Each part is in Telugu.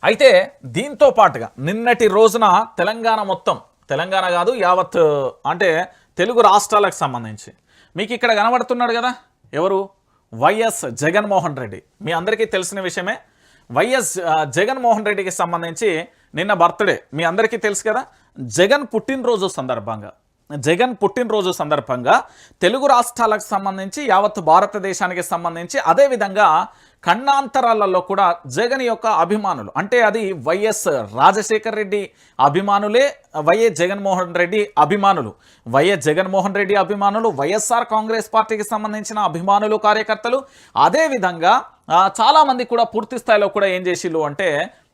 అయితే దీంతో పాటుగా నిన్నటి రోజున తెలంగాణ మొత్తం, తెలంగాణ కాదు యావత్, అంటే తెలుగు రాష్ట్రాలకు సంబంధించి మీకు ఇక్కడ కనబడుతున్నాడు కదా ఎవరు, వైఎస్ జగన్మోహన్ రెడ్డి. మీ అందరికీ తెలిసిన విషయమే. వైఎస్ జగన్మోహన్ రెడ్డికి సంబంధించి నిన్న బర్త్డే మీ అందరికీ తెలుసు కదా. జగన్ పుట్టినరోజు సందర్భంగా తెలుగు రాష్ట్రాలకు సంబంధించి యావత్ భారతదేశానికి సంబంధించి అదేవిధంగా ఖండాంతరాలలో కూడా జగన్ యొక్క అభిమానులు, అంటే అది వైఎస్ రాజశేఖర్ రెడ్డి అభిమానులే, వైఎస్ జగన్మోహన్ రెడ్డి అభిమానులు, వైఎస్ఆర్ కాంగ్రెస్ పార్టీకి సంబంధించిన అభిమానులు, కార్యకర్తలు, అదేవిధంగా చాలామంది కూడా పూర్తి స్థాయిలో కూడా ఏం చేసిళ్ళు అంటే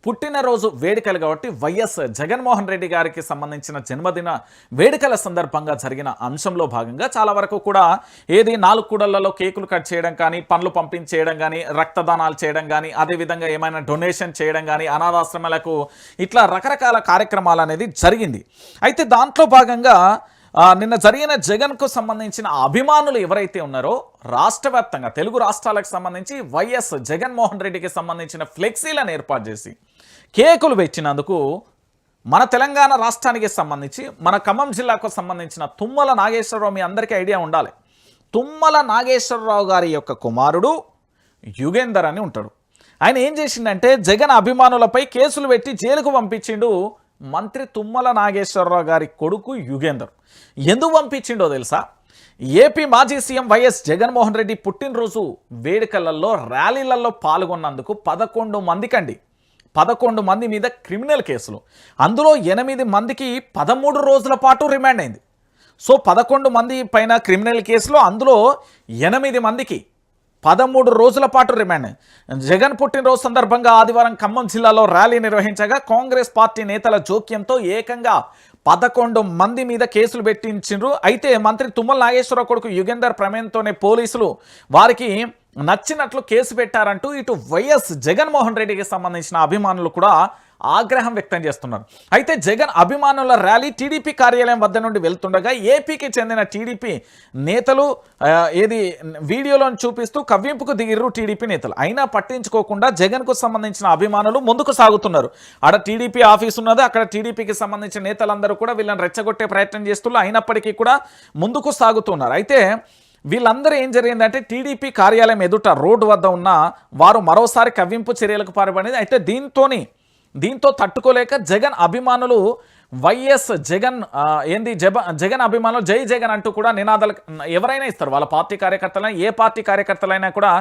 పుట్టినరోజు వేడుకలు కాబట్టి వైఎస్ జగన్మోహన్ రెడ్డి గారికి సంబంధించిన జన్మదిన వేడుకల సందర్భంగా జరిగిన అంశంలో భాగంగా చాలా వరకు కూడా ఏది 4 కూడళ్లలో కేకులు కట్ చేయడం కానీ, పండ్లు పంపించేయడం కానీ, రక్తదానాలు చేయడం కానీ, అదేవిధంగా ఏమైనా డొనేషన్ చేయడం కానీ, అనాథాశ్రమాలకు ఇట్లా రకరకాల కార్యక్రమాలు అనేది జరిగింది. అయితే దాంట్లో భాగంగా నిన్న జరిగిన జగన్కు సంబంధించిన అభిమానులు ఎవరైతే ఉన్నారో రాష్ట్ర వ్యాప్తంగా తెలుగు రాష్ట్రాలకు సంబంధించి వైఎస్ జగన్మోహన్ రెడ్డికి సంబంధించిన ఫ్లెక్సీలను ఏర్పాటు చేసి కేకులు పెట్టినందుకు మన తెలంగాణ రాష్ట్రానికి సంబంధించి మన ఖమ్మం జిల్లాకు సంబంధించిన తుమ్మల నాగేశ్వరరావు, మీ అందరికీ ఐడియా ఉండాలి, తుమ్మల నాగేశ్వరరావు గారి యొక్క కుమారుడు యుగేందర్ అని ఉంటాడు. ఆయన ఏం చేసిండంటే జగన్ అభిమానులపై కేసులు పెట్టి జైలుకు పంపించిండు మంత్రి తుమ్మల నాగేశ్వరరావు గారి కొడుకు యుగేందర్. ఎందుకు పంపించిండో తెలుసా? ఏపీ మాజీ సీఎం వైఎస్ జగన్మోహన్ రెడ్డి పుట్టినరోజు వేడుకలలో, ర్యాలీలలో పాల్గొన్నందుకు 11 మంది మీద క్రిమినల్ కేసులు, అందులో 8 మందికి 13 రోజుల పాటు రిమాండ్ అయింది. సో 11 మంది పైన క్రిమినల్ కేసులు, అందులో 8 మందికి 13 రోజుల పాటు రిమాండ్. జగన్ పుట్టినరోజు సందర్భంగా ఆదివారం ఖమ్మం జిల్లాలో ర్యాలీ నిర్వహించగా కాంగ్రెస్ పార్టీ నేతల జోక్యంతో ఏకంగా 11 మంది మీద కేసులు పెట్టించారు. అయితే మంత్రి తుమ్మల నాగేశ్వరరావు కొడుకు యుగేందర్ ప్రమేయంతోనే పోలీసులు వారికి నచ్చినట్లు కేసు పెట్టారంటూ ఇటు వైఎస్ జగన్మోహన్ రెడ్డికి సంబంధించిన అభిమానులు కూడా ఆగ్రహం వ్యక్తం చేస్తున్నారు. అయితే జగన్ అభిమానుల ర్యాలీ టీడీపీ కార్యాలయం వద్ద నుండి వెళ్తుండగా ఏపీకి చెందిన టీడీపీ నేతలు ఏది వీడియోలను చూపిస్తూ కవ్వింపుకు దిగిర్రు టీడీపీ నేతలు. అయినా పట్టించుకోకుండా జగన్కు సంబంధించిన అభిమానులు ముందుకు సాగుతున్నారు. ఆడ టీడీపీ ఆఫీస్ ఉన్నది, అక్కడ టీడీపీకి సంబంధించిన నేతలందరూ కూడా వీళ్ళని రెచ్చగొట్టే ప్రయత్నం చేస్తున్నారు. అయినప్పటికీ కూడా ముందుకు సాగుతున్నారు. అయితే వీళ్ళందరూ ఏం జరిగిందంటే టీడీపీ కార్యాలయం ఎదుట రోడ్డు వద్ద ఉన్న వారు మరోసారి కవ్వింపు చర్యలకు పాల్పడింది. అయితే దీంతో తట్టుకోలేక జగన్ అభిమానులు వైఎస్ జగన్ జగన్ అభిమానులు జై జగన్ అంటూ కూడా నినాదాలు ఎవరైనా ఇస్తారు, వాళ్ళ పార్టీ కార్యకర్తలైనా ఏ పార్టీ కార్యకర్తలైనా కూడా